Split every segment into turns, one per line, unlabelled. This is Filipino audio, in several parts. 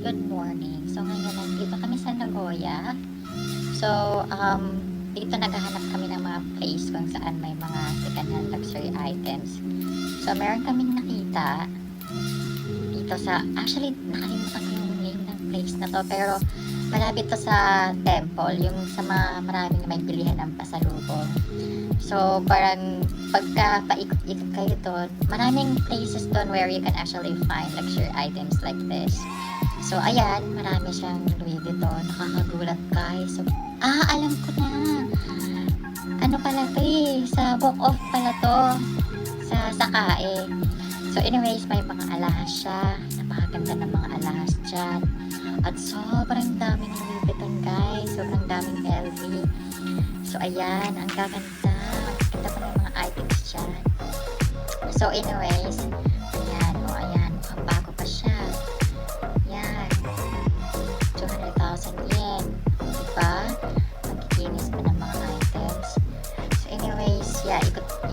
good morning. So ngayon nandito kami sa Nagoya. So dito naghahanap kami ng mga place kung saan may mga second-hand luxury items. So meron kaming nakita dito sa, actually nakalimutan ko yung name ng place na to, pero malapit to sa temple, yung sa maraming may bilihan ng pasalubong. So parang pagka paikot-ikot kayo doon, maraming places doon where you can actually find luxury items like this. So ayan, marami siyang Louis Vuitton. Nakakagulat guys. So, alam ko na. Ano pala to eh, sa book off pala to. Sa Sakae. So anyways, may mga alahas siya. Napakaganda ng mga alahas dyan. At sobrang daming Louis Vuitton guys. Sobrang daming LV. So ayan, ang gaganda. Ganda pa ng mga items dyan. So anyways, ayan, ayan, mukhang bago pa siya. Ayan, 200,000 yen. Diba? Magkikinis pa ng mga items. So anyways, yeah,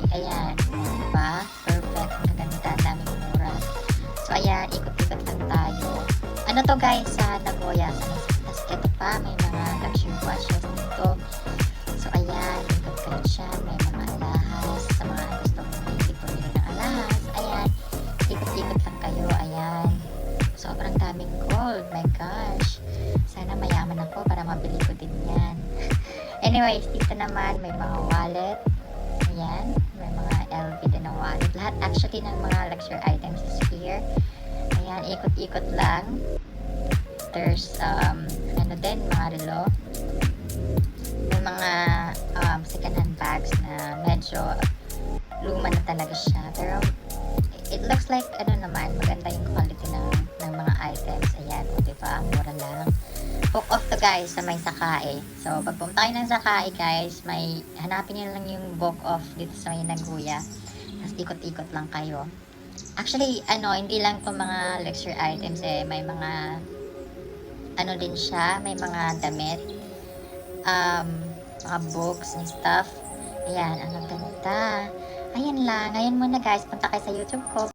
ayan, diba? Perfect, ang gaganda, ang daming mura. So ayan, ikot-ikot lang tayo. Ano to guys, sa Nagoya, tapos ito pa, may mga luxury watches dito. So ayan, ikot kayo dyan, may mga alahas, sa mga gusto mong bumili ng alahas, ayan, ikot-ikot lang kayo, ayan. Sobrang daming gold, my gosh. Sana mayaman ako para mabili ko din yan. Anyways, dito naman may mga wallet, ayan, may mga LV din na wallet. Lahat actually ng mga luxury items is here. Ayan, ikot-ikot lang. There's, ano din, mga relo. May mga second-hand bags na medyo luma na talaga siya. Pero it looks like, ano naman, maganda yung quality ng mga items. Ayan, o diba, mura lang. Book off to guys sa may Sakae. So, pag pumunta kayo ng Sakae guys, may hanapin nyo lang yung book off dito sa may Nagoya. Tapos ikot-ikot lang kayo. Actually, hindi lang itong mga luxury items eh. May mga, ano din siya, may mga damit. Mga books and stuff. Ayan, ang ganda. Ayan lang. Ngayon muna guys, punta kayo sa YouTube ko.